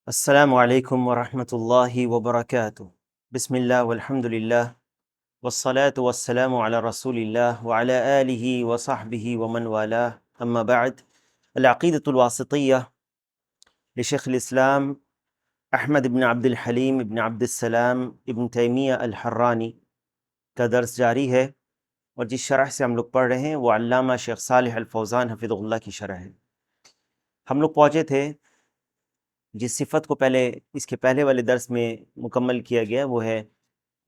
السلام علیکم ورحمۃ اللہ وبرکاتہ۔ بسم اللہ والحمد للہ والصلاة والسلام علی رسول اللہ وعلی آلہ وصحبہ ومن والاه، اما بعد۔ العقیدۃ الواسطیہ لشیخ الاسلام احمد بن عبد الحلیم ابن عبد السلام ابن تیمیہ الحرانی کا درس جاری ہے، اور جس شرح سے ہم لوگ پڑھ رہے ہیں وہ علامہ شیخ صالح الفوزان حفظہ اللہ کی شرح ہے۔ ہم لوگ پہنچے تھے جس صفت کو اس کے پہلے والے درس میں مکمل کیا گیا، وہ ہے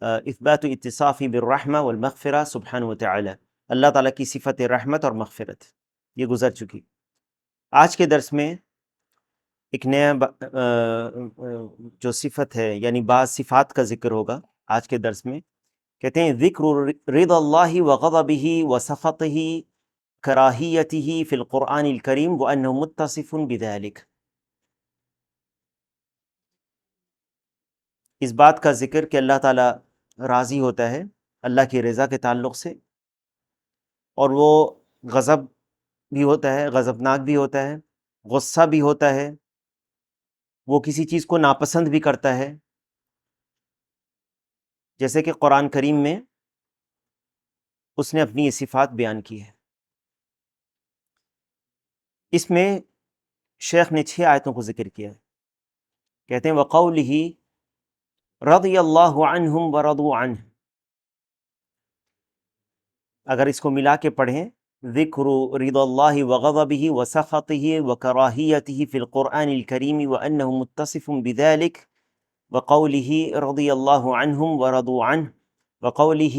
اثبات اتصافی بالرحمہ والمغفرہ سبحانہ وتعالی، اللہ تعالیٰ کی صفت رحمت اور مغفرت، یہ گزر چکی۔ آج کے درس میں ایک نیا جو صفت ہے، یعنی بعض صفات کا ذکر ہوگا آج کے درس میں۔ کہتے ہیں ذکر رضا اللہ وغضبہ وسخطہ کراہیتہ فی القرآن الکریم وانہ متصف بذلک۔ اس بات کا ذکر کہ اللہ تعالیٰ راضی ہوتا ہے اللہ کی رضا کے تعلق سے، اور وہ غضب بھی ہوتا ہے، غضبناک بھی ہوتا ہے، غصہ بھی ہوتا ہے، وہ کسی چیز کو ناپسند بھی کرتا ہے، جیسے کہ قرآن کریم میں اس نے اپنی یہ صفات بیان کی ہے۔ اس میں شیخ نے 6 آیتوں کو ذکر کیا ہے۔ کہتے ہیں وَقَوْلِهِ رَضِيَ اللَّهُ عَنْهُمْ وَرَضُوا عَنْهُ، اگر اس کو ملا کے پڑھیں، ذکر رضا اللہ وغضبہ وسخطہ وکراہیتہ فی القرآن الکریم وانہ متصف بذلک، وقولہ رضی اللہ عنہم ورضوا عنہ، وقولہ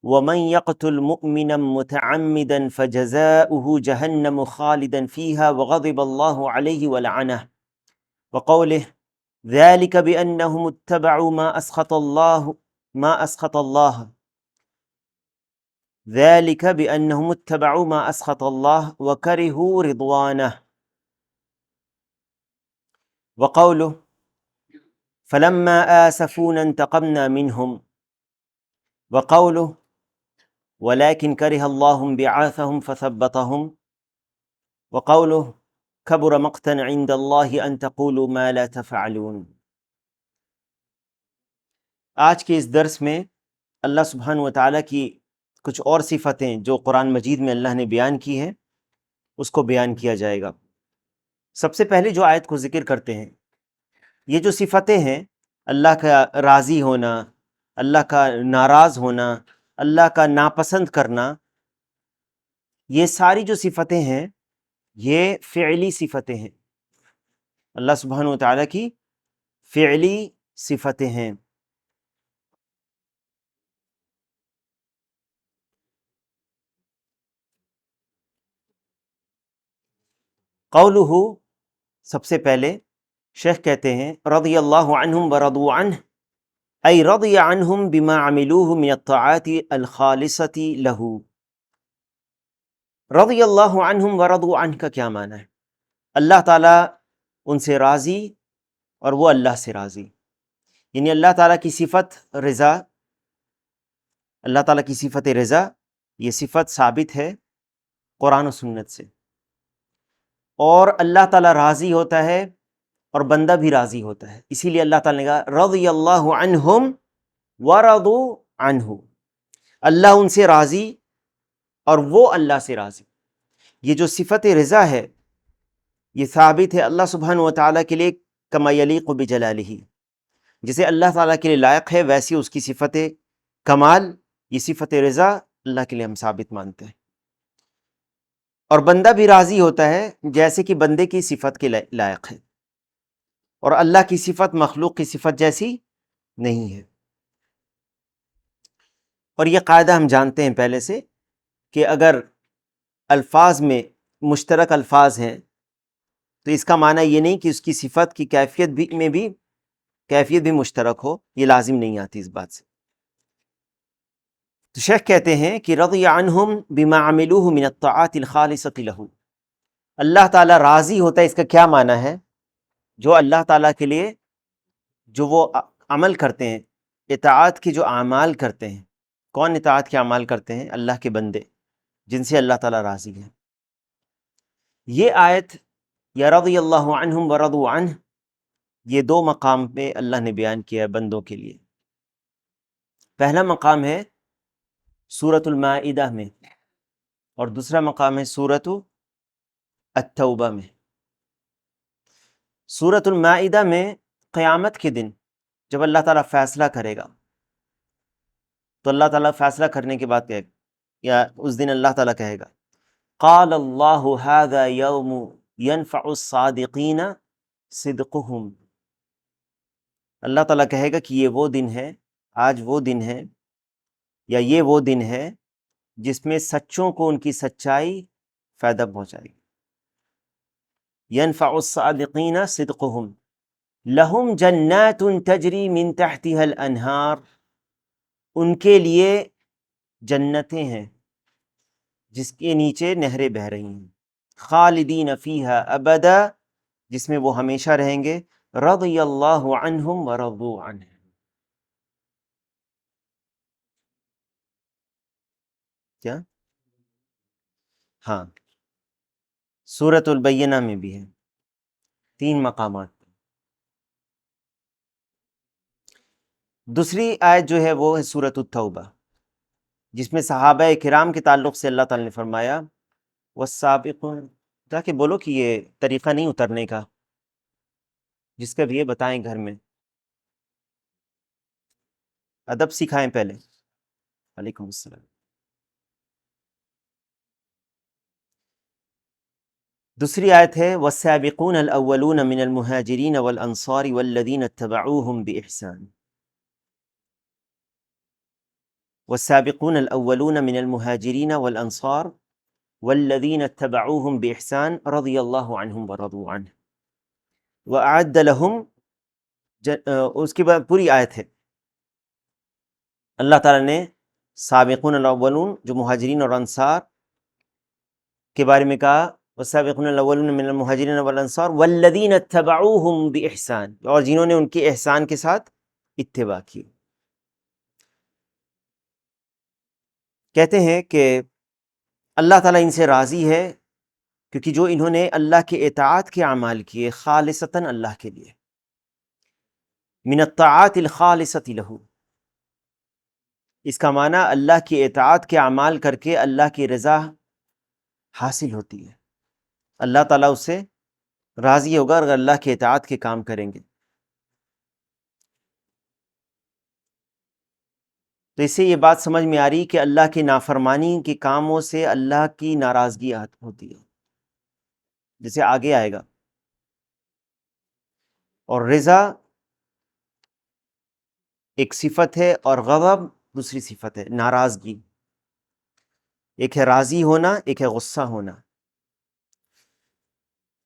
ومن يقتل مؤمنا متعمدا فجزاؤه جہنم خالدا فیہا وغضب اللہ علیہ ولعنہ، وقولہ ذلك بأنهم اتبعوا ما أسخط الله ذلك بأنهم اتبعوا ما أسخط الله وكرهوا رضوانه، وقوله فلما آسفونا انتقمنا منهم، وقوله ولكن كره الله انبعاثهم فثبطهم، وقوله كبر مقتا عند الله أن تقولوا ما لا تفعلون۔ آج کے اس درس میں اللہ سبحانہ وتعالیٰ کی کچھ اور صفتیں جو قرآن مجید میں اللہ نے بیان کی ہیں اس کو بیان کیا جائے گا۔ سب سے پہلے جو آیت کو ذکر کرتے ہیں، یہ جو صفتیں ہیں، اللہ کا راضی ہونا، اللہ کا ناراض ہونا، اللہ کا ناپسند کرنا، یہ ساری جو صفتیں ہیں یہ فعلی صفتیں ہیں، اللہ سبحانہ وتعالیٰ کی فعلی صفتیں ہیں۔ قولہ، سب سے پہلے شیخ کہتے ہیں رضی اللہ عنہم ورضوا عنہ، ای رضی عنہم بما عملوہ من الطاعات الخالصۃ لہ۔ رضی اللہ عنہم ورضوا عنہ کا کیا معنی ہے؟ اللہ تعالیٰ ان سے راضی اور وہ اللہ سے راضی، یعنی اللہ تعالیٰ کی صفت رضا، اللہ تعالیٰ کی صفت رضا، یہ صفت ثابت ہے قرآن و سنت سے، اور اللہ تعالیٰ راضی ہوتا ہے اور بندہ بھی راضی ہوتا ہے، اسی لیے اللہ تعالیٰ نے کہا رضی اللہ عنہم ورضوا عنہ، اللہ ان سے راضی اور وہ اللہ سے راضی۔ یہ جو صفت رضا ہے یہ ثابت ہے اللہ سبحانہ وتعالیٰ کے لیے کما یلیق بجلالہ، جسے اللہ تعالیٰ کے لیے لائق ہے ویسی اس کی صفت کمال، یہ صفت رضا اللہ کے لیے ہم ثابت مانتے ہیں، اور بندہ بھی راضی ہوتا ہے جیسے کہ بندے کی صفت کے لائق ہے، اور اللہ کی صفت مخلوق کی صفت جیسی نہیں ہے۔ اور یہ قاعدہ ہم جانتے ہیں پہلے سے کہ اگر الفاظ میں مشترک الفاظ ہیں تو اس کا معنی یہ نہیں کہ اس کی صفت کی کیفیت بھی مشترک ہو، یہ لازم نہیں آتی اس بات سے۔ تو شیخ کہتے ہیں کہ رضی عنہم بما عملوہ من الطاعات الخالصۃ لہ، اللہ تعالیٰ راضی ہوتا ہے، اس کا کیا معنی ہے؟ جو اللہ تعالیٰ کے لیے جو وہ عمل کرتے ہیں، اطاعت کی جو اعمال کرتے ہیں، کون اطاعت کے اعمال کرتے ہیں؟ اللہ کے بندے، جن سے اللہ تعالیٰ راضی ہے۔ یہ آیت یا رضی اللہ عنہم ورضوا عنہ، یہ دو مقام پہ اللہ نے بیان کیا ہے بندوں کے لیے۔ پہلا مقام ہے سورۃ المائدہ میں، اور دوسرا مقام ہے سورۃ التوبہ میں۔ سورۃ المائدہ میں قیامت کے دن جب اللہ تعالیٰ فیصلہ کرے گا، تو اللہ تعالیٰ فیصلہ کرنے کے بعد کہے گا، یا اس دن اللہ تعالیٰ کہے گا، قال اللہ ھذا یوم ینفع الصادقین صدقہم۔ اللہ تعالیٰ کہے گا کہ یہ وہ دن ہے، آج وہ دن ہے، یا یہ وہ دن ہے جس میں سچوں کو ان کی سچائی فائدہ پہنچائے گی۔ ینفع الصادقین صدقہم لہم جنات تجری من تحتها الانہار، ان کے لیے جنتیں ہیں جس کے نیچے نہریں بہہ رہی ہیں، خالدین فیہا ابدا، جس میں وہ ہمیشہ رہیں گے، رضی اللہ عنہم ورضوا عنہ۔ کیا؟ ہاں، سورۃ البینہ میں بھی ہے، 3 مقامات۔ دوسری آیت جو ہے وہ ہے سورۃ التوبہ، جس میں صحابہ کرام کے تعلق سے اللہ تعالی نے فرمایا والسابقون، تاکہ بولو کہ یہ طریقہ نہیں اترنے کا، جس کا بھی یہ بتائیں گھر میں، ادب سکھائیں پہلے۔ وعلیکم السلام۔ دوسری آیت ہے والسابقون الاولون من المہاجرین والانصار والذین اتبعوهم بإحسان۔ والسابقون الاولون من المہاجرین والانصار والذین اتبعوهم بإحسان رضی اللہ عنہم ورضوا عنہ وأعد لهم اس کے بعد پوری آیت ہے، اللہ تعالیٰ نے سابقون الاولون جو مہاجرین اور انصار کے بارے میں کہا، والسابقون الاولون من المہاجرین والانصار والذین اتبعوهم بإحسان، اور جنہوں نے ان کے احسان کے ساتھ اتباع کی۔ کہتے ہیں کہ اللہ تعالیٰ ان سے راضی ہے کیونکہ جو انہوں نے اللہ کے اطاعت کے اعمال کیے خالصتاً اللہ کے لیے، من الطاعات الخالصۃ لہ، اس کا معنی اللہ کی اطاعت کے اعمال کر کے اللہ کی رضا حاصل ہوتی ہے، اللہ تعالیٰ اس سے راضی ہوگا اگر اللہ کے اطاعت کے کام کریں گے۔ تو اس سے یہ بات سمجھ میں آ رہی کہ اللہ کی نافرمانی کے کاموں سے اللہ کی ناراضگی ہوتی ہے، جیسے آگے آئے گا۔ اور رضا ایک صفت ہے اور غضب دوسری صفت ہے، ناراضگی۔ ایک ہے راضی ہونا، ایک ہے غصہ ہونا۔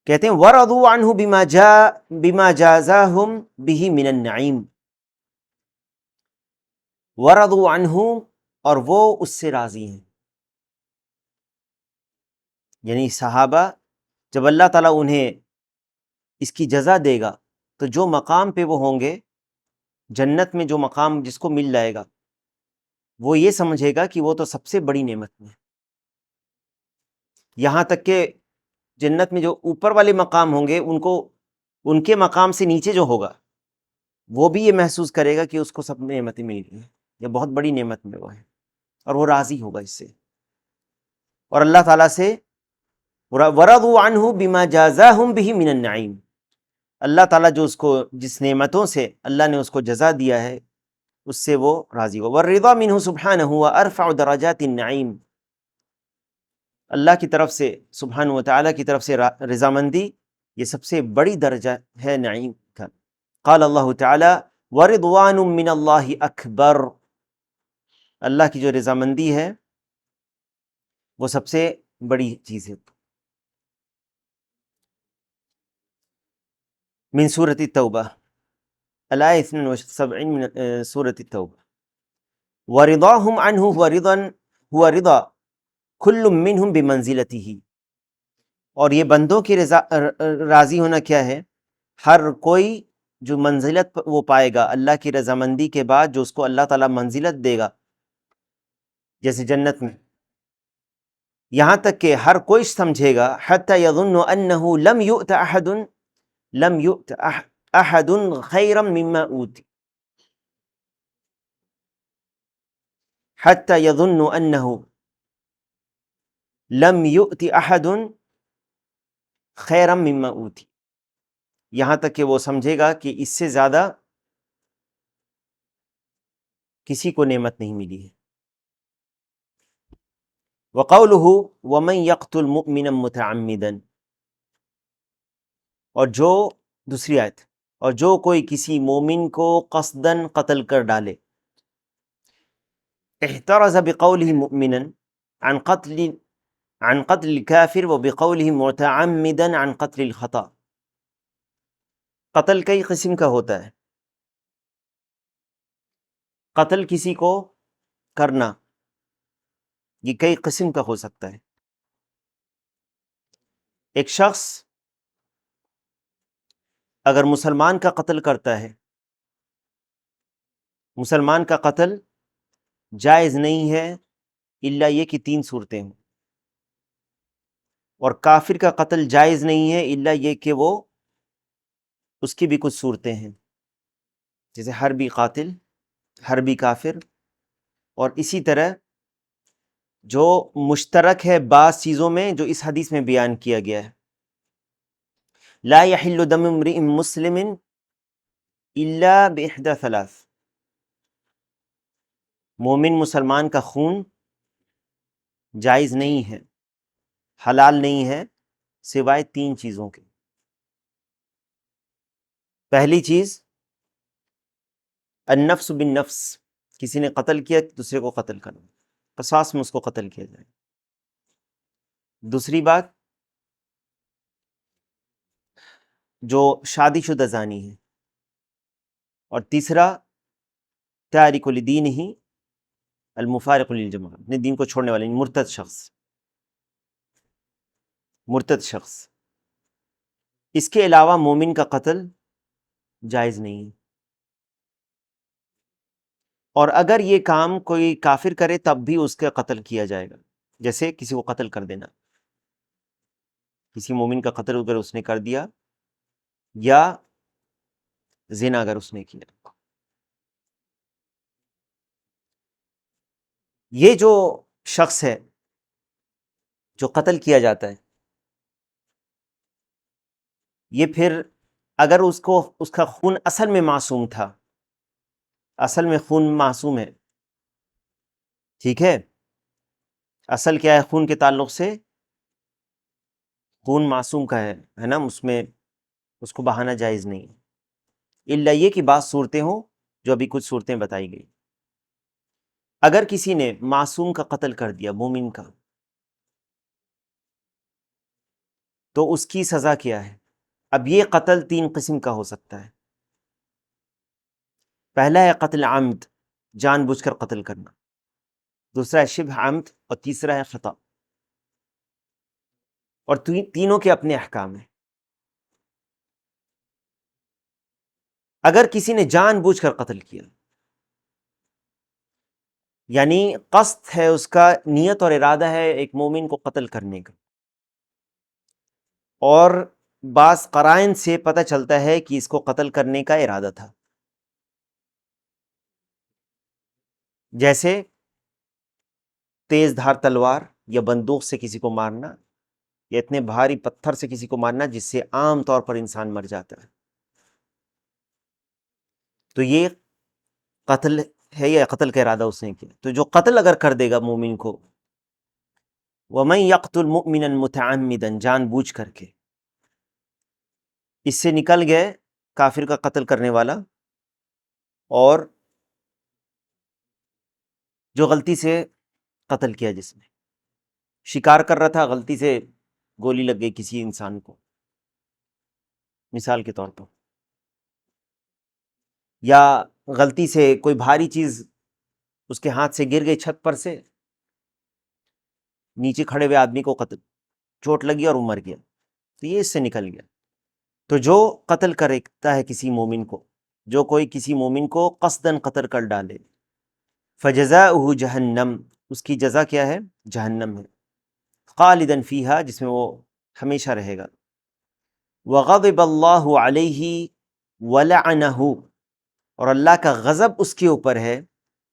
کہتے ہیں وَرَضُوا عَنْهُ بِمَا جَازَاهُمْ بِهِ مِنَ النَّعِيمِ، وَرَضُوا عَنْهُ، اور وہ اس سے راضی ہیں، یعنی صحابہ جب اللہ تعالیٰ انہیں اس کی جزا دے گا تو جو مقام پہ وہ ہوں گے جنت میں، جو مقام جس کو مل جائے گا، وہ یہ سمجھے گا کہ وہ تو سب سے بڑی نعمت میں، یہاں تک کہ جنت میں جو اوپر والے مقام ہوں گے ان کو ان کے مقام سے نیچے جو ہوگا وہ بھی یہ محسوس کرے گا کہ اس کو سب نعمتیں مل گئی ہیں، یہ بہت بڑی نعمت میں وہ ہے، اور وہ راضی ہوگا اس سے، اور اللہ تعالیٰ سے وَرَضُوا عَنْهُ بِمَا جَازَاهُمْ بِهِ مِنَ النَّعِيمِ، اللہ تعالیٰ جو اس کو جس نعمتوں سے اللہ نے اس کو جزا دیا ہے اس سے وہ راضی ہو۔ وَالرِّضَا مِنْهُ سُبْحَانَهُ وَأَرْفَعُ دَرَجَاتِ النَّعِيمِ، اللہ کی طرف سے، سبحانہ و تعالیٰ کی طرف سے رضامندی یہ سب سے بڑی درجہ ہے نعیم کا۔ قال اللہ تعالیٰ وَرِضْوَانٌ مِّنَ اللَّهِ أَكْبَرُ، اللہ کی جو رضامندی ہے وہ سب سے بڑی چیز ہے۔ من سورۃ التوبہ، الآیہ 72 من سورۃ التوبہ، وَرِضَاهُمْ عَنْهُ هُوَ رِضَا كُلٌّ مِّنْهُمْ بِمَنزِلَتِهِ، اور یہ بندوں کی راضی ہونا کیا ہے؟ ہر کوئی جو منزلت وہ پائے گا اللہ کی رضامندی کے بعد، جو اس کو اللہ تعالیٰ منزلت دے گا جیسے جنت میں، یہاں تک کہ ہر کوئی سمجھے گا حتی یظن انہ لم یؤت احد احد خیرا مما اوتی حتی یظن انہ لم یؤت احد خیرا مما اوتی، یہاں تک کہ وہ سمجھے گا کہ اس سے زیادہ کسی کو نعمت نہیں ملی ہے۔ وقولہ ومن یقتل مؤمنا متعمدا، اور جو دوسری آیت، اور جو کوئی کسی مومن کو قصدن قتل کر ڈالے، احترز بقوله مؤمنا عن قتل الكافر وبقوله متعمدا عن قتل الخطأ۔ قتل کئی قسم کا ہوتا ہے، قتل کسی کو کرنا یہ کئی قسم کا ہو سکتا ہے۔ ایک شخص اگر مسلمان کا قتل کرتا ہے، مسلمان کا قتل جائز نہیں ہے الا یہ کہ 3 صورتیں ہوں، اور کافر کا قتل جائز نہیں ہے الا یہ کہ وہ اس کی بھی کچھ صورتیں ہیں، جیسے حربی قاتل، حربی کافر، اور اسی طرح جو مشترک ہے بعض چیزوں میں جو اس حدیث میں بیان کیا گیا ہے، لا يحل دم امرئ مسلم الا باحدى ثلاث، مومن مسلمان کا خون جائز نہیں ہے، حلال نہیں ہے سوائے 3 چیزوں کے۔ پہلی چیز النفس بالنفس، کسی نے قتل کیا دوسرے کو قتل کرنا، قصاص میں اس کو قتل کیا جائے۔ دوسری بات جو شادی شدہ زانی ہے، اور تیسرا تارک لدینہ المفارق للجماعہ، اپنے دین کو چھوڑنے والے، مرتد شخص، مرتد شخص۔ اس کے علاوہ مومن کا قتل جائز نہیں ہے، اور اگر یہ کام کوئی کافر کرے تب بھی اس کا قتل کیا جائے گا، جیسے کسی کو قتل کر دینا، کسی مومن کا قتل اگر اس نے کر دیا، یا زنا اگر اس نے کیا۔ یہ جو شخص ہے جو قتل کیا جاتا ہے، یہ پھر اگر اس کا خون اصل میں معصوم تھا، اصل میں خون معصوم ہے، ٹھیک ہے، اصل کیا ہے خون کے تعلق سے؟ خون معصوم کا ہے نا، اس میں اس کو بہانا جائز نہیں ہے، الا یہ کہ بعض صورتیں ہوں جو ابھی کچھ صورتیں بتائی گئی۔ اگر کسی نے معصوم کا قتل کر دیا، مومن کا، تو اس کی سزا کیا ہے؟ اب یہ قتل 3 قسم کا ہو سکتا ہے۔ پہلا ہے قتل عمد، جان بوجھ کر قتل کرنا، دوسرا ہے شبہ عمد، اور تیسرا ہے خطا، اور تینوں کے اپنے احکام ہیں۔ اگر کسی نے جان بوجھ کر قتل کیا، یعنی قصد ہے، اس کا نیت اور ارادہ ہے ایک مومن کو قتل کرنے کا، اور بعض قرائن سے پتہ چلتا ہے کہ اس کو قتل کرنے کا ارادہ تھا، جیسے تیز دھار تلوار یا بندوق سے کسی کو مارنا، یا اتنے بھاری پتھر سے کسی کو مارنا جس سے عام طور پر انسان مر جاتا ہے، تو یہ قتل ہے، یا قتل کا ارادہ اس نے کیا۔ تو جو قتل اگر کر دے گا مومن کو، وَمَن يَقْتُلْ مُؤْمِنًا مُتَعَمِّدًا، جان بوجھ کر کے، اس سے نکل گئے کافر کا قتل کرنے والا، اور جو غلطی سے قتل کیا، جس نے شکار کر رہا تھا، غلطی سے گولی لگ گئی کسی انسان کو، مثال کے طور پر، یا غلطی سے کوئی بھاری چیز اس کے ہاتھ سے گر گئی چھت پر سے، نیچے کھڑے ہوئے آدمی کو قتل چوٹ لگی اور وہ مر گیا، تو یہ اس سے نکل گیا۔ تو جو قتل کرتا ہے کسی مومن کو، جو کوئی کسی مومن کو قصدن قتل کر ڈالے، فجزاؤہ جہنم، اس کی جزا کیا ہے؟ جہنم ہے، خالدن فیہا، جس میں وہ ہمیشہ رہے گا، وغضب اللہ علیہ، وَلَعَنَهُ، اور اللہ کا غضب اس کے اوپر ہے،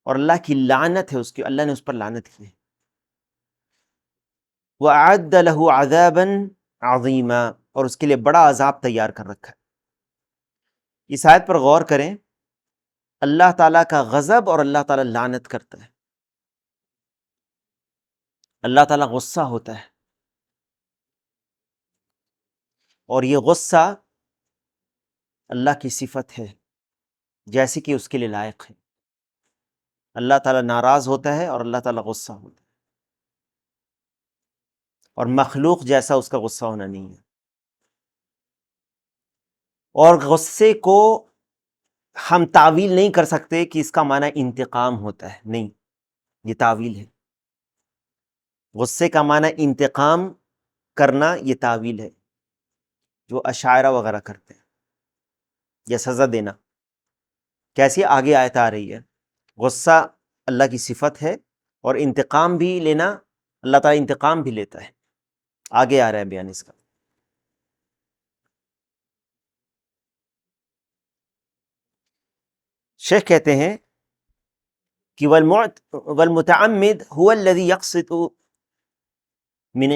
اور اللہ کی لعنت ہے اس کی، اللہ نے اس پر لعنت کی ہے۔ وَأَعَدَّ لَهُ عَذَابًا عَظِيمًا، اور اس کے لیے بڑا عذاب تیار کر رکھا ہے۔ اس آیت پر غور کریں، اللہ تعالیٰ کا غضب اور اللہ تعالیٰ لعنت کرتا ہے۔ اللہ تعالیٰ غصہ ہوتا ہے، اور یہ غصہ اللہ کی صفت ہے، جیسے کہ اس کے لیے لائق ہے۔ اللہ تعالیٰ ناراض ہوتا ہے اور اللہ تعالیٰ غصہ ہوتا ہے، اور مخلوق جیسا اس کا غصہ ہونا نہیں ہے۔ اور غصے کو ہم تعویل نہیں کر سکتے کہ اس کا معنی انتقام ہوتا ہے، نہیں، یہ تعویل ہے۔ غصے کا معنی انتقام کرنا یہ تعویل ہے جو اشاعرہ وغیرہ کرتے ہیں، یا سزا دینا۔ کیسی آگے آیت آ رہی ہے، غصہ اللہ کی صفت ہے، اور انتقام بھی لینا، اللہ تعالیٰ انتقام بھی لیتا ہے۔ آگے آ رہا ہے بیان اس کا۔ شیخ کہتے ہیں کہ والمتعمد هو الذي يقصد من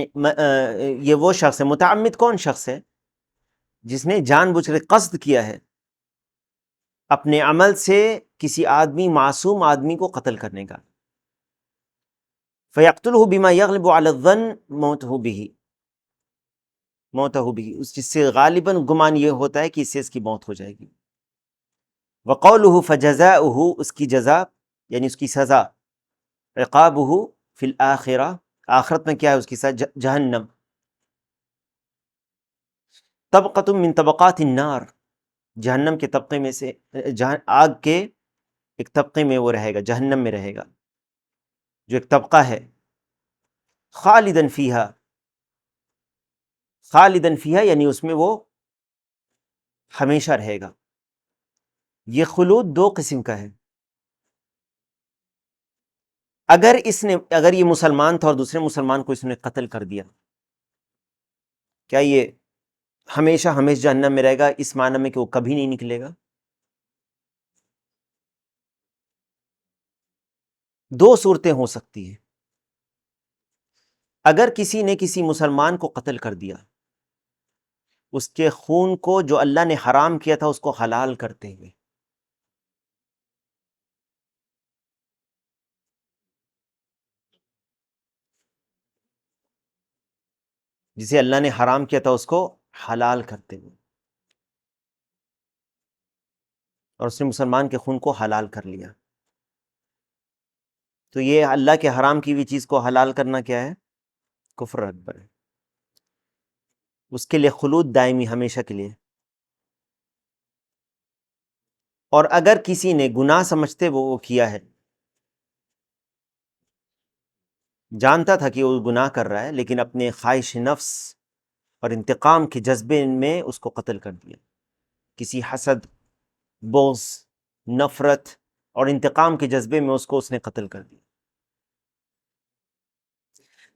یہ وہ شخص ہے، متعمد کون شخص ہے؟ جس نے جان بوجھ کر قصد کیا ہے اپنے عمل سے کسی آدمی، معصوم آدمی کو قتل کرنے کا۔ فَيَقْتُلُهُ بِمَا يَغْلِبُ عَلَى الظَّنِّ مَوْتَهُ بِهِ، اس جس سے غالباً گمان یہ ہوتا ہے کہ اس سے اس کی موت ہو جائے گی۔ وَقَوْلُهُ فَجَزَاؤُهُ، اس کی جزا یعنی اس کی سزا، عقابُهُ فی الآخرہ، آخرت میں کیا ہے اس کی سزا؟ جہنم۔ طبقۃ من طبقات النار، جہنم کے طبقے میں سے، آگ کے ایک طبقے میں وہ رہے گا، جہنم میں رہے گا، جو ایک طبقہ ہے۔ خالدن فیہا، خالدن فیہا یعنی اس میں وہ ہمیشہ رہے گا۔ یہ خلود دو قسم کا ہے۔ اگر یہ مسلمان تھا اور دوسرے مسلمان کو اس نے قتل کر دیا، کیا یہ ہمیشہ ہمیشہ جہنم میں رہے گا، اس معنی میں کہ وہ کبھی نہیں نکلے گا؟ دو صورتیں ہو سکتی ہیں۔ اگر کسی نے کسی مسلمان کو قتل کر دیا، اس کے خون کو جو اللہ نے حرام کیا تھا اس کو حلال کرتے ہوئے، جسے اللہ نے حرام کیا تھا اس کو حلال کرتے ہوئے، اور اس نے مسلمان کے خون کو حلال کر لیا، تو یہ اللہ کے حرام کی ہوئی چیز کو حلال کرنا کیا ہے؟ کفر اکبر ہے۔ اس کے لیے خلود دائمی، ہمیشہ کے لیے۔ اور اگر کسی نے گناہ سمجھتے وہ کیا ہے، جانتا تھا کہ وہ گناہ کر رہا ہے، لیکن اپنے خواہش نفس اور انتقام کے جذبے میں اس کو قتل کر دیا، کسی حسد، بغض، نفرت اور انتقام کے جذبے میں اس نے قتل کر دیا۔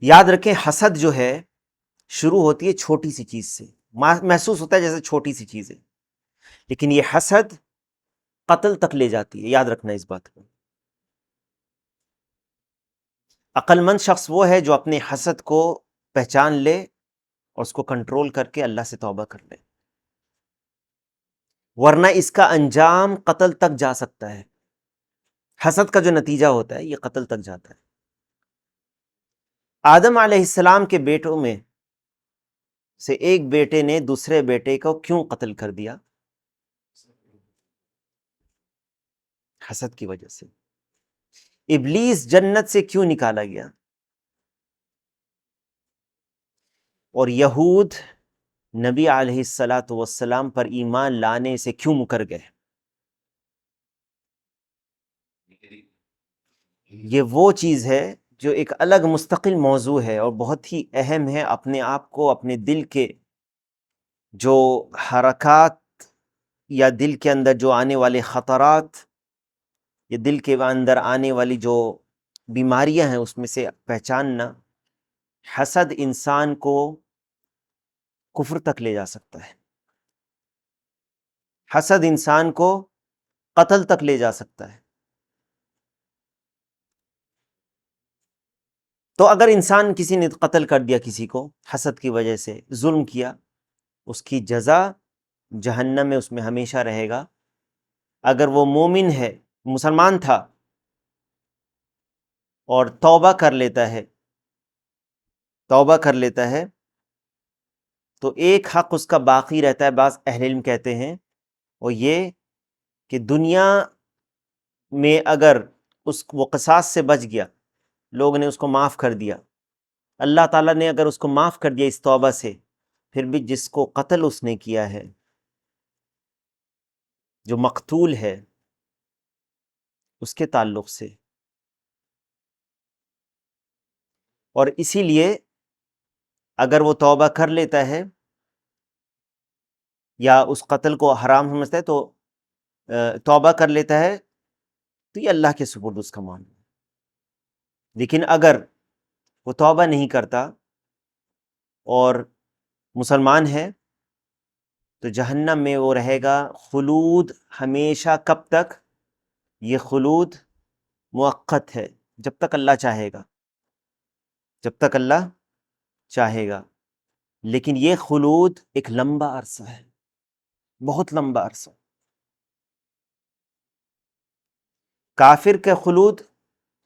یاد رکھیں، حسد جو ہے شروع ہوتی ہے چھوٹی سی چیز سے، محسوس ہوتا ہے جیسے چھوٹی سی چیز ہے، لیکن یہ حسد قتل تک لے جاتی ہے، یاد رکھنا اس بات کو۔ عقل مند شخص وہ ہے جو اپنے حسد کو پہچان لے اور اس کو کنٹرول کر کے اللہ سے توبہ کر لے، ورنہ اس کا انجام قتل تک جا سکتا ہے۔ حسد کا جو نتیجہ ہوتا ہے یہ قتل تک جاتا ہے۔ آدم علیہ السلام کے بیٹوں میں سے ایک بیٹے نے دوسرے بیٹے کو کیوں قتل کر دیا؟ حسد کی وجہ سے۔ ابلیس جنت سے کیوں نکالا گیا؟ اور یہود نبی علیہ السلام پر ایمان لانے سے کیوں مکر گئے؟ یہ وہ چیز ہے جو ایک الگ مستقل موضوع ہے اور بہت ہی اہم ہے۔ اپنے آپ کو، اپنے دل کے جو حرکات یا دل کے اندر جو آنے والے خطرات یا دل کے اندر آنے والی جو بیماریاں ہیں اس میں سے پہچاننا۔ حسد انسان کو کفر تک لے جا سکتا ہے، حسد انسان کو قتل تک لے جا سکتا ہے۔ تو اگر انسان کسی نے قتل کر دیا کسی کو حسد کی وجہ سے، ظلم کیا، اس کی جزا جہنم میں اس میں ہمیشہ رہے گا۔ اگر وہ مومن ہے، مسلمان تھا اور توبہ کر لیتا ہے، تو ایک حق اس کا باقی رہتا ہے، بعض اہل علم کہتے ہیں، اور یہ کہ دنیا میں اگر وہ قصاص سے بچ گیا، لوگ نے اس کو معاف کر دیا، اللہ تعالیٰ نے اگر اس کو معاف کر دیا اس توبہ سے، پھر بھی جس کو قتل اس نے کیا ہے، جو مقتول ہے، اس کے تعلق سے، اور اسی لیے اگر وہ توبہ کر لیتا ہے یا اس قتل کو حرام سمجھتا ہے تو توبہ کر لیتا ہے، تو یہ اللہ کے سپرد اس کا معاملہ ہے۔ لیکن اگر وہ توبہ نہیں کرتا اور مسلمان ہے تو جہنم میں وہ رہے گا خلود ہمیشہ۔ کب تک؟ یہ خلود مؤقت ہے، جب تک اللہ چاہے گا، لیکن یہ خلود ایک لمبا عرصہ ہے، بہت لمبا عرصہ۔ کافر کا خلود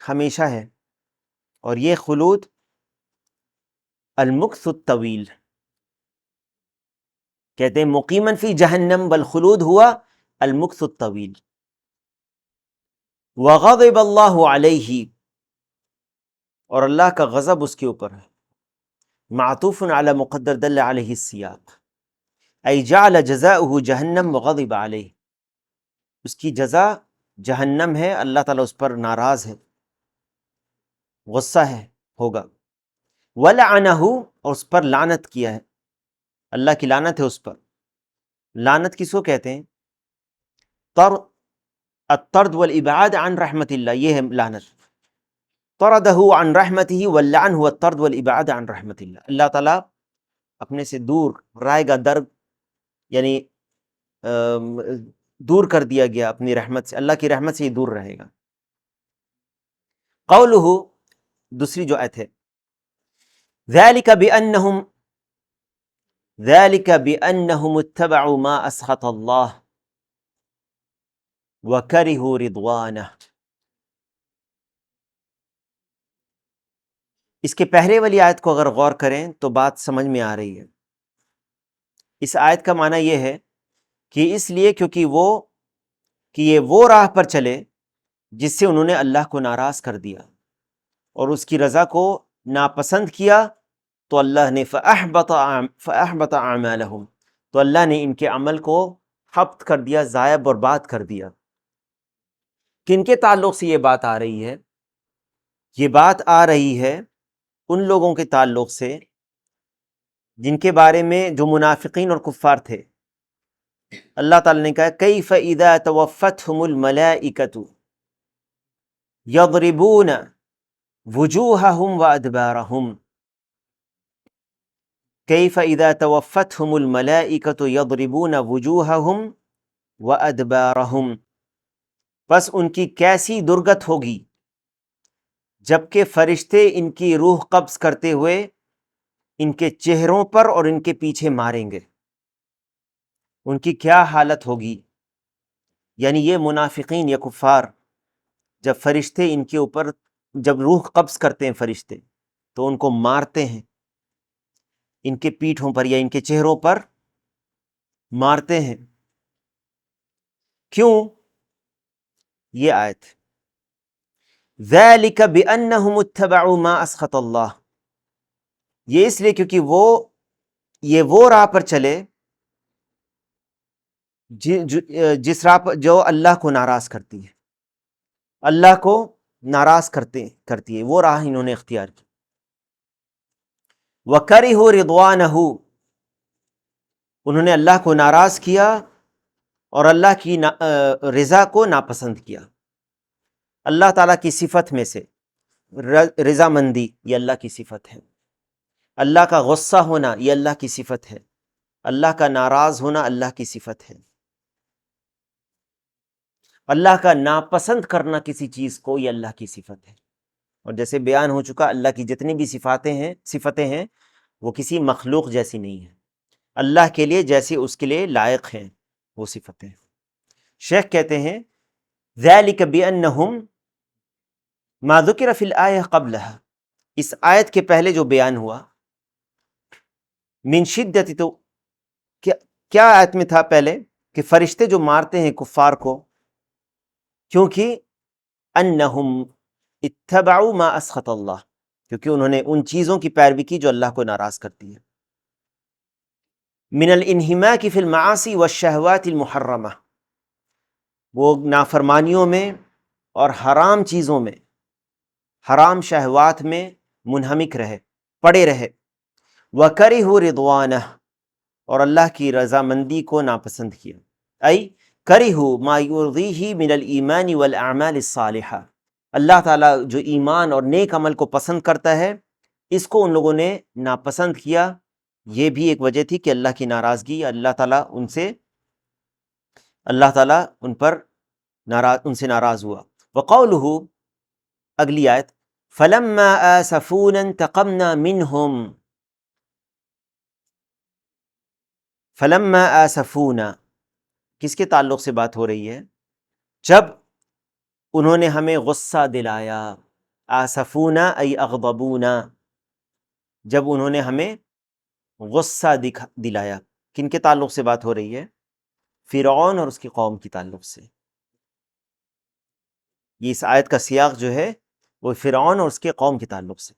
ہمیشہ ہے، اور یہ خلود المکث الطویل، کہتے ہیں مقیمن فی جہنم والخلود ہوا المکث الطویل۔ وغضب اللہ علیہ، اور اللہ کا غضب اس کے اوپر ہے، معطوف علی مقدر دل علیہ السیاق، ای جعل جزاؤہ جہنم وغضب علیہ، اس کی جزا جہنم ہے، اللہ تعالیٰ اس پر ناراض ہے، غصہ ہے، ہوگا۔ ولعنہ، اور اس پر لعنت کیا ہے، اللہ کی لعنت ہے اس پر۔ لعنت کس کو کہتے ہیں؟ الطرد والابعاد عن رحمت اللہ، یہ ہے لعنت۔ طردہ عن رحمتہ واللعن هو الطرد والابعاد عن رحمت اللہ، اللہ تعالیٰ اپنے سے دور رائے گا، در یعنی دور کر دیا گیا اپنی رحمت سے، اللہ کی رحمت سے ہی دور رہے گا۔ قولہ، دوسری جو آیت ہے، ذالک بأنہم اتبعوا ما اسخط اللہ وکرہوا رضوانہ۔ اس کے پہلے والی آیت کو اگر غور کریں تو بات سمجھ میں آ رہی ہے۔ اس آیت کا معنی یہ ہے کہ اس لیے کیونکہ یہ وہ راہ پر چلے جس سے انہوں نے اللہ کو ناراض کر دیا اور اس کی رضا کو ناپسند کیا، تو اللہ نے فأحبط اعمالہم، تو اللہ نے ان کے عمل کو حبط کر دیا، ضائع برباد کر دیا۔ کن کے تعلق سے یہ بات آ رہی ہے؟ یہ بات آ رہی ہے ان لوگوں کے تعلق سے جن کے بارے میں جو منافقین اور کفار تھے۔ اللہ تعالیٰ نے کہا کیف اذا توفتہم الملائکۃ یضربون وجوہہم وادبارہم، کیف اذا توفتہم الملائکۃ یضربون وجوہہم وادبارہم، بس ان کی کیسی درگت ہوگی جبکہ فرشتے ان کی روح قبض کرتے ہوئے ان کے چہروں پر اور ان کے پیچھے ماریں گے، ان کی کیا حالت ہوگی۔ یعنی یہ منافقین یا کفار جب فرشتے ان کے اوپر، جب روح قبض کرتے ہیں فرشتے تو ان کو مارتے ہیں، ان کے پیٹھوں پر یا ان کے چہروں پر مارتے ہیں۔ کیوں؟ یہ آیت ذالک بانہم اتبعوا ما اسخط اللہ، یہ اس لیے کیونکہ یہ وہ راہ پر چلے جس راہ پر جو اللہ کو ناراض کرتی ہے، اللہ کو ناراض کرتی ہے، وہ راہ انہوں نے اختیار کی۔ وَكَرِهُ رِضْوَانَهُ، انہوں نے اللہ کو ناراض کیا اور اللہ کی رضا کو ناپسند کیا۔ اللہ تعالیٰ کی صفت میں سے رضامندی یہ اللہ کی صفت ہے، اللہ کا غصہ ہونا یہ اللہ کی صفت ہے، اللہ کا ناراض ہونا اللہ کی صفت ہے۔ اللہ کا ناپسند کرنا کسی چیز کو یہ اللہ کی صفت ہے، اور جیسے بیان ہو چکا اللہ کی جتنی بھی صفتیں ہیں وہ کسی مخلوق جیسی نہیں ہیں، اللہ کے لیے جیسی اس کے لیے لائق ہیں وہ صفتیں۔ شیخ کہتے ہیں ذالک بأنہم ما ذکر فی الآیہ قبلہا، اس آیت کے پہلے جو بیان ہوا، من شدت، تو کیا آیت میں تھا پہلے کہ فرشتے جو مارتے ہیں کفار کو، کیونکہ انہم اتبعوا ما اسخط اللہ، کیونکہ انہوں نے ان چیزوں کی پیروی کی جو اللہ کو ناراض کرتی ہے، من الانہماک فی المعاصی والشہوات المحرمہ، وہ نافرمانیوں میں اور حرام چیزوں میں، حرام شہوات میں منہمک رہے، پڑے رہے، وَكَرِهُ رِضْوَانَهُ، اور اللہ کی رضامندی کو ناپسند کیا، ای کَرِهُ مَا يُرْضِيهِ مِنَ الْإِيمَانِ وَالْأَعْمَالِ الصَّالِحَةِ، اللہ تعالیٰ جو ایمان اور نیک عمل کو پسند کرتا ہے اس کو ان لوگوں نے ناپسند کیا۔ یہ بھی ایک وجہ تھی کہ اللہ کی ناراضگی، اللہ تعالیٰ ان سے ناراض ہوا۔ وقولہ، اگلی آیت، فَلَمَّا آسَفُونَا انتَقَمْنَا مِنْهُمْ، فَلَمَّا آسَفُونَا کس کے تعلق سے بات ہو رہی ہے؟ جب انہوں نے ہمیں غصہ دلایا، آسفونا ای اغضبونا، جب انہوں نے ہمیں غصہ دلایا، کن کے تعلق سے بات ہو رہی ہے؟ فرعون اور اس کی قوم کی تعلق سے۔ یہ اس آیت کا سیاق جو ہے وہ فرعون اور اس کے قوم کے تعلق سے۔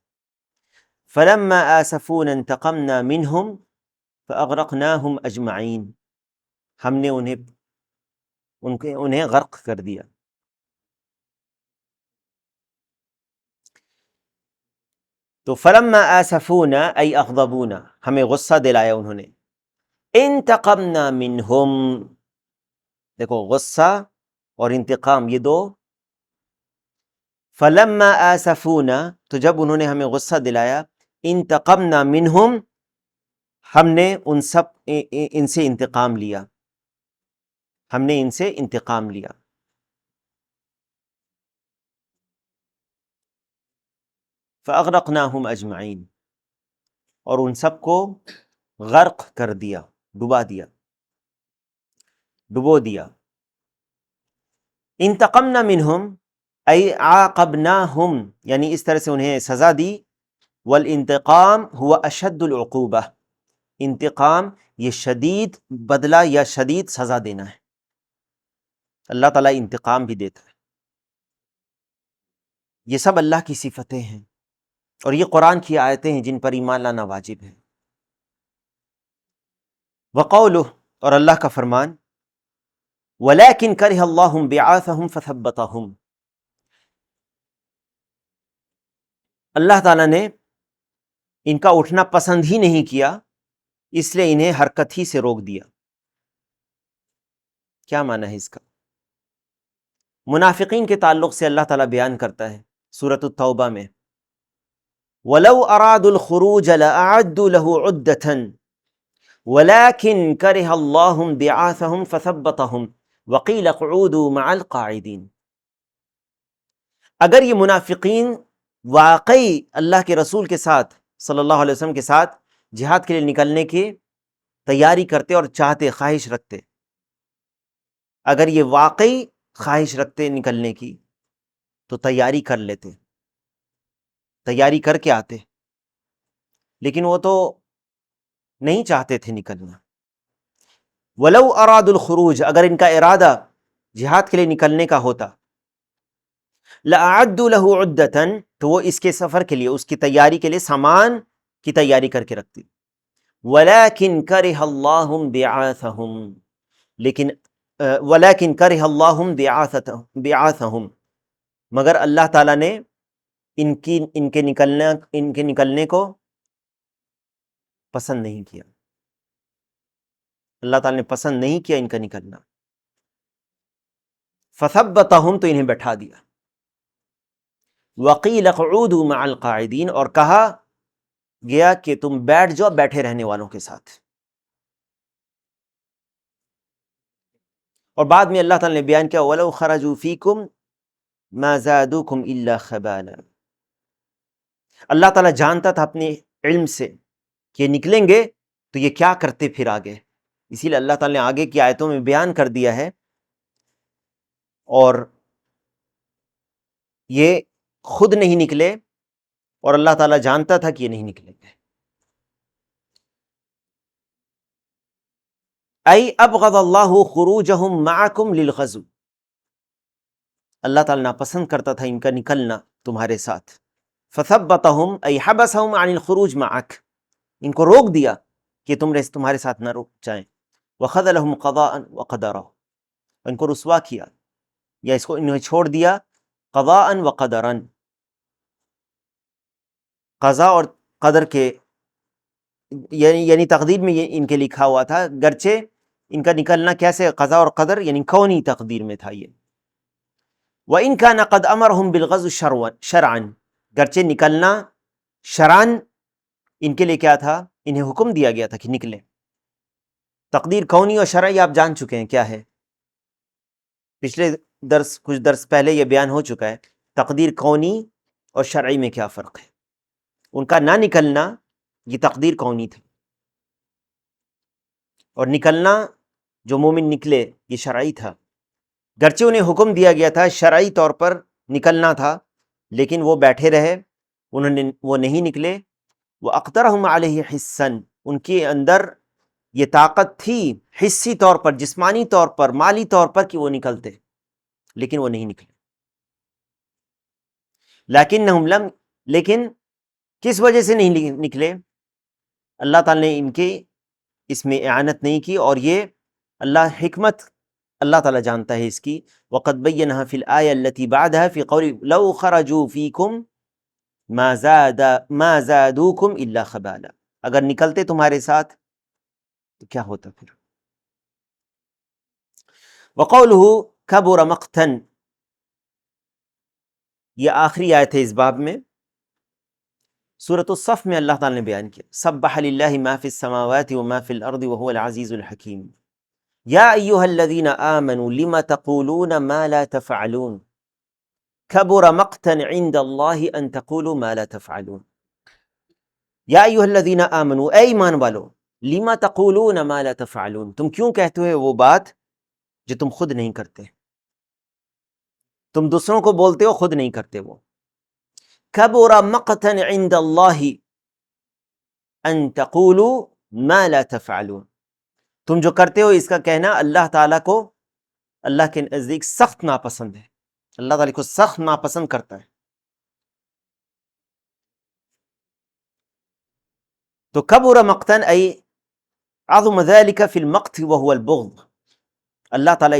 فلما آسفونا انتقمنا منہم فاغرقناہم اجمعین، ہم نے انہیں غرق کر دیا۔ تو فلما آسفونا ای اغضبونا، ہمیں غصہ دلایا انہوں نے، انتقمنا منہم، دیکھو غصہ اور انتقام یہ دو، فلما آسفونا تو جب انہوں نے ہمیں غصہ دلایا، انتقمنا منہم ہم نے ان سے انتقام لیا، ہم نے ان سے انتقام لیا۔ فاغرقناہم اجمعین، اور ان سب کو غرق کر دیا، ڈبو دیا۔ انتقمنا منہم ای عاقبناہم، یعنی اس طرح سے انہیں سزا دی، والانتقام هو اشد العقوبہ، انتقام یہ شدید بدلہ یا شدید سزا دینا ہے، اللہ تعالیٰ انتقام بھی دیتا ہے۔ یہ سب اللہ کی صفتیں ہیں اور یہ قرآن کی آیتیں ہیں جن پر ایمان لانا واجب ہے۔ وقولہ، اور اللہ کا فرمان، وَلَٰكِنْ كَرِهَ اللَّهُ انبِعَاثَهُمْ فَثَبَّطَهُمْ، اللہ تعالیٰ نے ان کا اٹھنا پسند ہی نہیں کیا، اس لیے انہیں حرکت ہی سے روک دیا۔ کیا معنی ہے اس کا؟ منافقین کے تعلق سے اللہ تعالیٰ بیان کرتا ہے سورۃ التوبہ میں، وَلَوْ أَرَادُوا الْخُرُوجَ لَأَعَدُّوا لَهُ عُدَّةً وَلَٰكِنْ كَرِهَ اللَّهُ انبِعَاثَهُمْ فَثَبَّطَهُمْ وَقِيلَ اقْعُدُوا مَعَ الْقَاعِدِينَ، اگر یہ منافقین واقعی اللہ کے رسول کے ساتھ صلی اللہ علیہ وسلم کے ساتھ جہاد کے لیے نکلنے کی تیاری کرتے اور چاہتے، خواہش رکھتے، اگر یہ واقعی خواہش رکھتے نکلنے کی تو تیاری کر لیتے، تیاری کر کے آتے، لیکن وہ تو نہیں چاہتے تھے نکلنا۔ وَلَوْ أَرَادُوا الْخُرُوجَ، اگر ان کا ارادہ جہاد کے لیے نکلنے کا ہوتا، لَأَعَدُّوا لَهُ عُدَّةً تو وہ اس کے سفر کے لیے، اس کی تیاری کے لیے سامان کی تیاری کر کے رکھتی۔ وَلَٰكِنْ كَرِهَ اللَّهُ انبِعَاثَهُمْ، لیکن وَلَٰكِنْ كَرِهَ اللَّهُ انبِعَاثَهُمْ، مگر اللہ تعالیٰ نے ان کے نکلنے کو پسند نہیں کیا، اللہ تعالیٰ نے پسند نہیں کیا ان کا نکلنا۔ فَثَبَّطَهُمْ تو انہیں بٹھا دیا۔ وَقِيلَ اقْعُدُوا مَعَ الْقَاعِدِينَ، اور کہا گیا کہ تم بیٹھ جاؤ بیٹھے رہنے والوں کے ساتھ۔ اور بعد میں اللہ تعالیٰ نے بیان کیا وَلَوْ خَرَجُوا فِيكُمْ مَا زَادُوكُمْ إِلَّا خَبَالًا، اللہ تعالیٰ جانتا تھا اپنے علم سے کہ نکلیں گے تو یہ کیا کرتے پھر آگے، اسی لیے اللہ تعالیٰ نے آگے کی آیتوں میں بیان کر دیا ہے، اور یہ خود نہیں نکلے اور اللہ تعالیٰ جانتا تھا کہ یہ نہیں نکلیں گے۔ ای ابغض اللہ خروجہم معکم للغزو، اللہ تعالیٰ ناپسند کرتا تھا ان کا نکلنا تمہارے ساتھ، فثبتہم ای حبسہم عن الخروج معک، ان کو روک دیا کہ تمہارے ساتھ نہ رک جائیں، وخذلہم قضاء وقدرا، ان کو رسوا کیا یا اس کو انہیں چھوڑ دیا قضاء وقدرا، قضاء اور قدر کے یعنی تقدیر میں یہ ان کے لکھا ہوا تھا، گرچہ ان کا نکلنا کیسے قضاء اور قدر یعنی کونی تقدیر میں تھا یہ۔ وَإِن كَانَ قَدْ أَمَرَهُمْ بِالْغَزْوِ شَرْعًا، گرچہ نکلنا شرعاً ان کے لیے کیا تھا، انہیں حکم دیا گیا تھا کہ نکلیں۔ تقدیر کونی اور شرعی آپ جان چکے ہیں کیا ہے، پچھلے کچھ درس پہلے یہ بیان ہو چکا ہے، تقدیر کونی اور شرعی میں کیا فرق ہے۔ ان کا نہ نکلنا یہ تقدیر کونی تھی، اور نکلنا جو مومن نکلے یہ شرعی تھا، گرچہ انہیں حکم دیا گیا تھا شرعی طور پر نکلنا تھا، لیکن وہ بیٹھے رہے، وہ نہیں نکلے۔ وَأَقْدَرَهُمْ عَلَيْهِ حِسًّا، ان کے اندر یہ طاقت تھی حصی طور پر، جسمانی طور پر، مالی طور پر کہ وہ نکلتے، لیکن وہ نہیں نکلے۔ لیکن کس وجہ سے نہیں نکلے، اللہ تعالی نے ان کے اس میں اعانت نہیں کی، اور یہ حکمت اللہ تعالیٰ جانتا ہے اس کی۔ وَقَدْ بَيَّنَهَا فِي الْآيَةِ الَّتِي بَعْدَهَا فِي قَوْلِ لَوْ خَرَجُوا فِيكُمْ مَا زَادُوكُمْ إِلَّا خَبَالًا، اگر نکلتے تمہارے ساتھ تو کیا ہوتا پھر۔ وَقَوْلُهُ كَبُرَ مَقْتًا، یہ آخری آیت ہے اس باب میں، سورۃ الصف میں اللہ تعالیٰ نے بیان کیا سبح للہ ما فی السماوات وما فی الارض وهو العزیز الحکیم، یا ایہا الذین آمنوا لم تقولون ما لا تفعلون کبر مقتا عند اللہ ان تقولوا ما لا تفعلون۔ یا ایہا الذین آمنوا، اے ایمان والو، لم تقولون ما لا تفعلون، تم کیوں کہتے ہو وہ بات جو تم خود نہیں کرتے، تم دوسروں کو بولتے ہو خود نہیں کرتے وہ۔ کبر مقتا عند اللہ ان تقولوا ما لا تفعلون، تم جو کرتے ہو اس کا کہنا اللہ تعالیٰ کو، اللہ کے نزدیک سخت ناپسند ہے، اللہ تعالیٰ کو سخت ناپسند کرتا ہے۔ تو کبر مقتا ای عظم ذلك فی المقت وهو البغض، اللہ تعالیٰ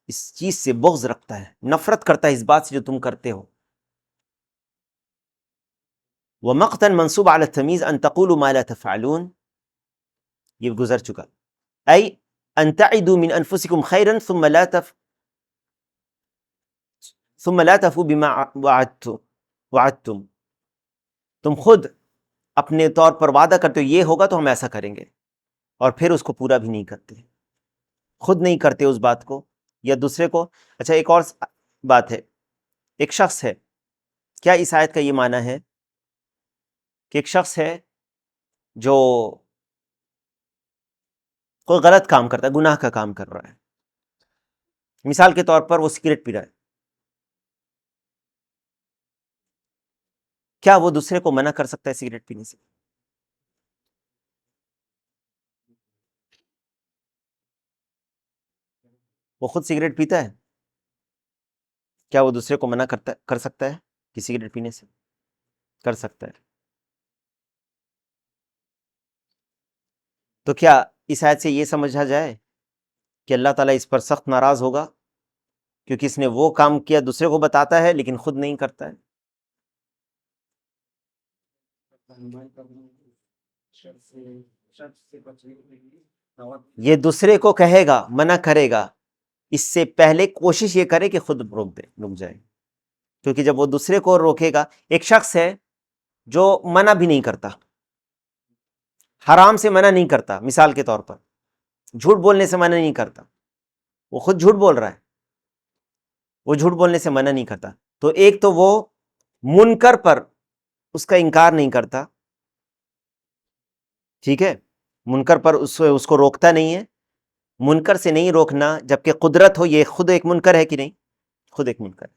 اس چیز سے بغض رکھتا ہے، نفرت کرتا ہے اس بات سے جو تم کرتے ہو۔ ومقتا منصوب علی التمییز ان تقولوا ما لا تفعلون، یہ گزر چکا، ای ان تعدوا من انفسکم خیرا ثم لا تفوا بما وعدتم، تم خود اپنے طور پر وعدہ کرتے ہو یہ ہوگا تو ہم ایسا کریں گے، اور پھر اس کو پورا بھی نہیں کرتے، خود نہیں کرتے اس بات کو یا دوسرے کو۔ اچھا ایک اور بات ہے، ایک شخص ہے، کیا اس آیت کا یہ معنی ہے کہ ایک شخص ہے جو کوئی غلط کام کرتا ہے، گناہ کا کام کر رہا ہے، مثال کے طور پر وہ سگریٹ پی رہا ہے، کیا وہ دوسرے کو منع کر سکتا ہے سگریٹ پینے سے؟ وہ خود سگریٹ پیتا ہے، کیا وہ دوسرے کو منع کر سکتا ہے کہ سگریٹ پینے سے؟ کر سکتا ہے۔ تو کیا اس آیت سے یہ سمجھا جائے کہ اللہ تعالیٰ اس پر سخت ناراض ہوگا کیونکہ اس نے وہ کام کیا دوسرے کو بتاتا ہے لیکن خود نہیں کرتا ہے؟ یہ دوسرے کو کہے گا، منع کرے گا، اس سے پہلے کوشش یہ کرے کہ خود رک جائے، کیونکہ جب وہ دوسرے کو روکے گا، ایک شخص ہے جو منع بھی نہیں کرتا، حرام سے منع نہیں کرتا، مثال کے طور پر جھوٹ بولنے سے منع نہیں کرتا، وہ خود جھوٹ بول رہا ہے، وہ جھوٹ بولنے سے منع نہیں کرتا. تو ایک تو وہ منکر پر اس کا انکار نہیں کرتا، ٹھیک ہے، منکر پر اس کو روکتا نہیں ہے. منکر سے نہیں روکنا جبکہ قدرت ہو، یہ خود ایک منکر ہے کہ نہیں؟ خود ایک منکر ہے.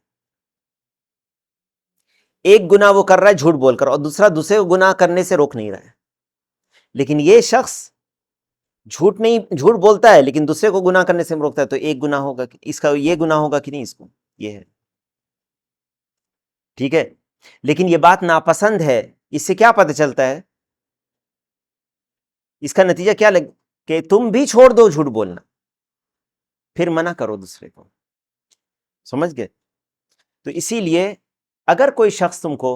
ایک گناہ وہ کر رہا ہے جھوٹ بول کر، اور دوسرے گناہ کرنے سے روک نہیں رہا ہے. لیکن یہ شخص جھوٹ بولتا ہے لیکن دوسرے کو گناہ کرنے سے روکتا ہے، تو ایک گناہ ہوگا، اس کا یہ گناہ ہوگا کہ نہیں؟ اس کو یہ ہے، ٹھیک ہے. لیکن یہ بات ناپسند ہے. اس سے کیا پتہ چلتا ہے؟ اس کا نتیجہ کیا کہ تم بھی چھوڑ دو جھوٹ بولنا، پھر منع کرو دوسرے کو. سمجھ گئے؟ تو اسی لیے اگر کوئی شخص تم کو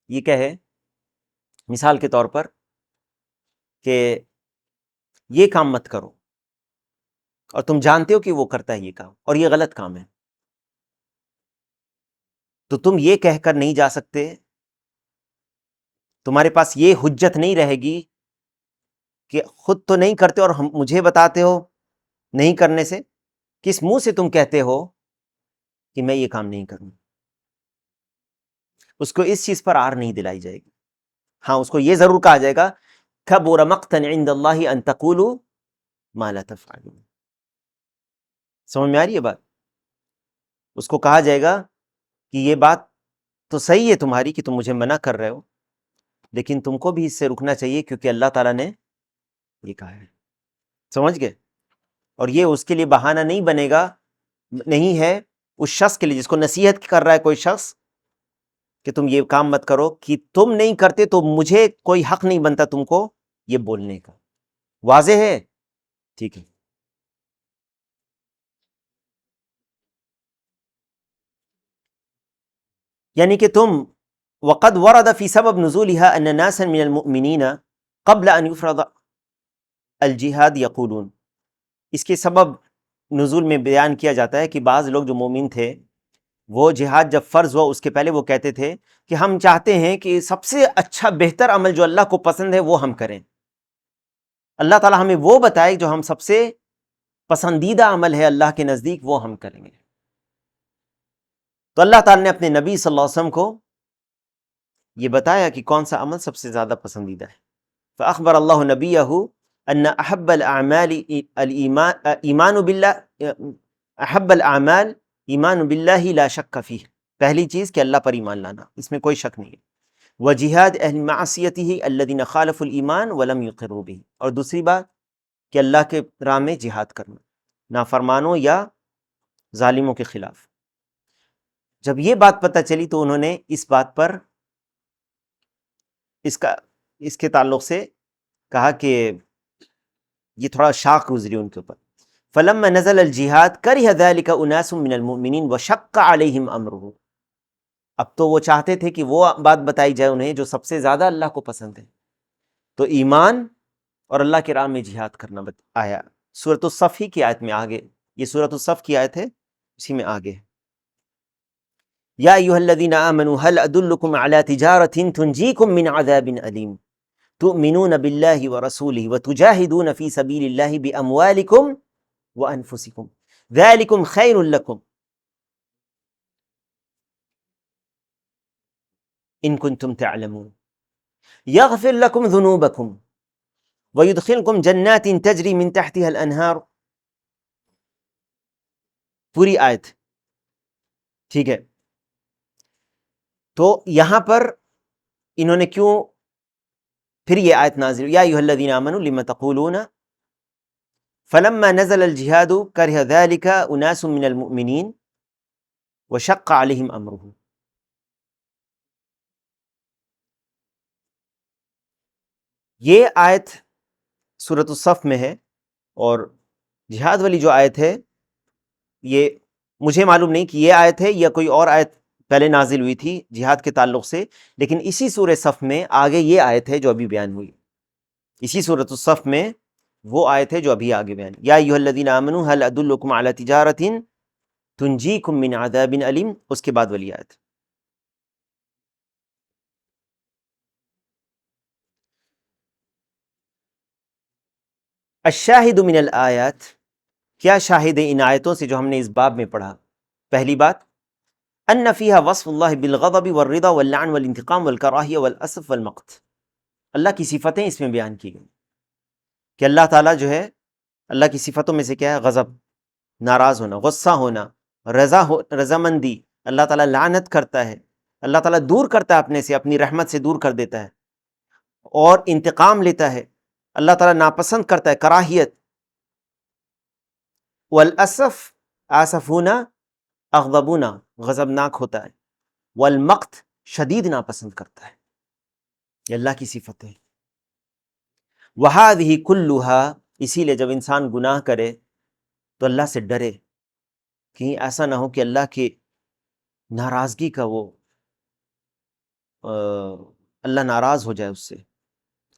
یہ کہے، مثال کے طور پر، کہ یہ کام مت کرو، اور تم جانتے ہو کہ وہ کرتا ہے یہ کام اور یہ غلط کام ہے، تو تم یہ کہہ کر نہیں جا سکتے، تمہارے پاس یہ حجت نہیں رہے گی کہ خود تو نہیں کرتے اور مجھے بتاتے ہو نہیں کرنے سے. کس منہ سے تم کہتے ہو کہ میں یہ کام نہیں کروں؟ اس کو اس چیز پر آر نہیں دلائی جائے گی. ہاں، اس کو یہ ضرور کہا جائے گا کبر مقتا عند اللہ ان تقولوا ما لا تفعلون. سمجھ میں آ رہی ہے بات؟ اس کو کہا جائے گا کہ یہ بات تو صحیح ہے تمہاری کہ تم مجھے منع کر رہے ہو، لیکن تم کو بھی اس سے رکنا چاہیے کیونکہ اللہ تعالیٰ نے یہ کہا ہے. سمجھ گئے؟ اور یہ اس کے لیے بہانہ نہیں بنے گا، نہیں ہے اس شخص کے لیے جس کو نصیحت کر رہا ہے کوئی شخص کہ تم یہ کام مت کرو، کہ تم نہیں کرتے تو مجھے کوئی حق نہیں بنتا تم کو یہ بولنے کا. واضح ہے؟ ٹھیک ہے. یعنی کہ تم وقد ورد فی سبب نزولها ان ناسا من المؤمنین قبل ان یفرض الجہاد یقولون. اس کے سبب نزول میں بیان کیا جاتا ہے کہ بعض لوگ جو مومن تھے وہ جہاد جب فرض ہوا اس کے پہلے وہ کہتے تھے کہ ہم چاہتے ہیں کہ سب سے اچھا بہتر عمل جو اللہ کو پسند ہے وہ ہم کریں. اللہ تعالیٰ ہمیں وہ بتائے جو ہم سب سے پسندیدہ عمل ہے اللہ کے نزدیک وہ ہم کریں گے. تو اللہ تعالیٰ نے اپنے نبی صلی اللہ علیہ وسلم کو یہ بتایا کہ کون سا عمل سب سے زیادہ پسندیدہ ہے. فأخبر اللہ نبیہ ان احب الاعمال ایمان باللہ، احب الاعمال ایمان باللہ لا شک فیہ. پہلی چیز کہ اللہ پر ایمان لانا، اس میں کوئی شک نہیں ہے. وجہاد اہل معصیتہ الذین خالفوا الایمان ولم یقروا بہ. اور دوسری بات کہ اللہ کے راہ میں جہاد کرنا نافرمانوں یا ظالموں کے خلاف. جب یہ بات پتہ چلی تو انہوں نے اس بات پر اس کے تعلق سے کہا کہ یہ تھوڑا شاق گزری ان کے اوپر. فلما نزل الجہاد کرہ ذلک اناس من المؤمنین وشق علیہم امرہ. اب تو وہ چاہتے تھے کہ وہ بات بتائی جائے انہیں جو سب سے زیادہ اللہ کو پسند ہے. تو ایمان اور اللہ کے راہ میں جہاد کرنا آیا. سورۃ الصف ہی کی آیت میں آگے، یہ سورۃ الصف کی آیت ہے، اسی میں آگے یا ایھا الذین آمنوا هل ادلکم علی تجارۃ تنجیکم من عذاب علیم تؤمنون باللہ ورسولہ وتجاہدون فی سبیل اللہ باموالکم وانفسکم ذلکم خیر لکم ان کنتم تعلمون یغفر لکم ذنوبکم ویدخلکم جنات تجری من تحتها الانہار. پوری آیت، ٹھیک ہے. تو یہاں پر انہوں نے کیوں پھر یہ آیت نازل، یا ایھا الذین آمنوا لم تقولون فلما نزل الجہاد کرہ ذلک اناس من المؤمنین وشق علیہم امرہ. یہ آیت سورۃ الصف میں ہے، اور جہاد والی جو آیت ہے یہ مجھے معلوم نہیں کہ یہ آیت ہے یا کوئی اور آیت پہلے نازل ہوئی تھی جہاد کے تعلق سے، لیکن اسی سورہ صف میں آگے یہ آیت ہے جو ابھی بیان ہوئی. اسی سورۃ الصف میں وہ آیت ہے جو ابھی آگے بیان، یا ایھا الذین آمنوا هل ادلکم علی تجارۃ تنجیکم من عذاب علیم، اس کے بعد والی آیت. الشاہد من الآیات، کیا شاہد ہے ان آیتوں سے جو ہم نے اس باب میں پڑھا؟ پہلی بات، ان فیہا وصف اللہ بالغضب والرضا واللعن والانتقام والکراہیہ والاسف والمقت، اللہ کی صفتیں اس میں بیان کی گئی کہ اللہ تعالیٰ جو ہے، اللہ کی صفتوں میں سے کیا ہے؟ غضب، ناراض ہونا، غصہ ہونا، رضامندی، اللہ تعالیٰ لعنت کرتا ہے، اللہ تعالیٰ دور کرتا ہے اپنے سے، اپنی رحمت سے دور کر دیتا ہے، اور انتقام لیتا ہے، اللہ تعالیٰ ناپسند کرتا ہے، کراہیت، والاسف، آسف ہونا، اغضبونا، غضبناک ہوتا ہے، والمقت، شدید ناپسند کرتا ہے، یہ اللہ کی صفت ہے۔ وَهَذِهِ كُلُّهَا، اسی لیے جب انسان گناہ کرے تو اللہ سے ڈرے، کہیں ایسا نہ ہو کہ اللہ کی ناراضگی کا وہ اللہ ناراض ہو جائے اس سے،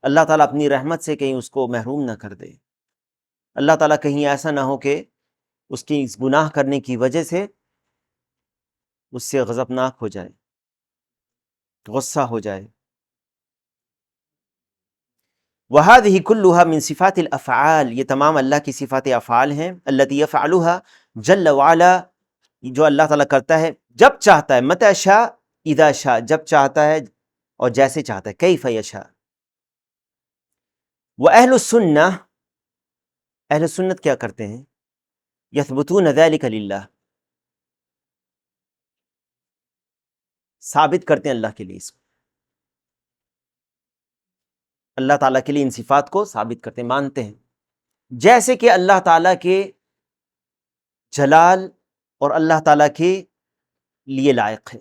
اللہ تعالیٰ اپنی رحمت سے کہیں اس کو محروم نہ کر دے، اللہ تعالیٰ کہیں ایسا نہ ہو کہ اس کی اس گناہ کرنے کی وجہ سے اس سے غضبناک ہو جائے، غصہ ہو جائے۔ وَهَذِهِ كُلُّهَا مِن صِفَاتِ الْأَفْعَالِ، یہ تمام اللہ کی صفات افعال ہیں، التي يفعلها جل وعلا، جو اللہ تعالیٰ کرتا ہے جب چاہتا ہے، متى شاء اذا شاء، جب چاہتا ہے اور جیسے چاہتا ہے، کیف یشاء۔ وَأَهْلُ السُّنَّةِ، اہل سنت کیا کرتے ہیں؟ يثبتون ذلك للہ، ثابت کرتے ہیں اللہ کے لیے، اس کو اللہ تعالیٰ کے لیے ان صفات کو ثابت کرتے ہیں، مانتے ہیں، جیسے کہ اللہ تعالیٰ کے جلال اور اللہ تعالیٰ کے لیے لائق ہے،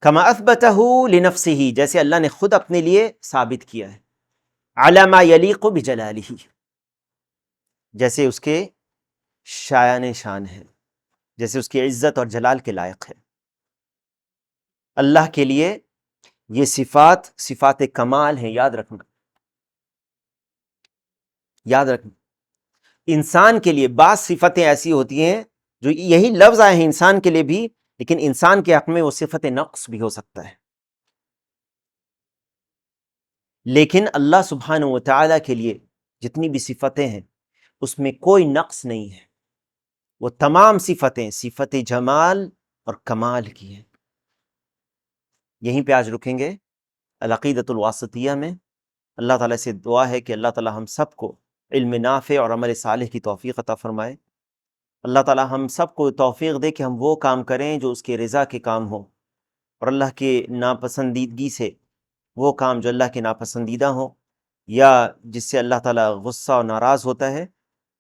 کما اثبتہ لنفسہ، جیسے اللہ نے خود اپنے لیے ثابت کیا ہے، علی ما یلیق بجلالہ، جیسے اس کے شایان شان ہے، جیسے اس کی عزت اور جلال کے لائق ہے۔ اللہ کے لیے یہ صفات صفات کمال ہیں، یاد رکھنا، یاد رکھنا۔ انسان کے لیے بعض صفتیں ایسی ہوتی ہیں جو یہی لفظ آئے ہیں انسان کے لیے بھی، لیکن انسان کے حق میں وہ صفت نقص بھی ہو سکتا ہے، لیکن اللہ سبحانہ و تعالیٰ کے لیے جتنی بھی صفتیں ہیں اس میں کوئی نقص نہیں ہے، وہ تمام صفتیں صفت جمال اور کمال کی ہیں۔ یہیں پہ آج رکیں گے العقیدۃ الواسطیہ میں۔ اللہ تعالیٰ سے دعا ہے کہ اللہ تعالیٰ ہم سب کو علم نافع اور عمل صالح کی توفیق عطا فرمائے۔ اللہ تعالیٰ ہم سب کو توفیق دے کہ ہم وہ کام کریں جو اس کے رضا کے کام ہوں، اور اللہ کے ناپسندیدگی سے وہ کام جو اللہ کے ناپسندیدہ ہوں یا جس سے اللہ تعالیٰ غصہ اور ناراض ہوتا ہے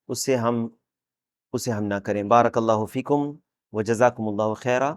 اسے ہم نہ کریں۔ بارک اللہ فیکم و جزاکم اللہ خیرہ۔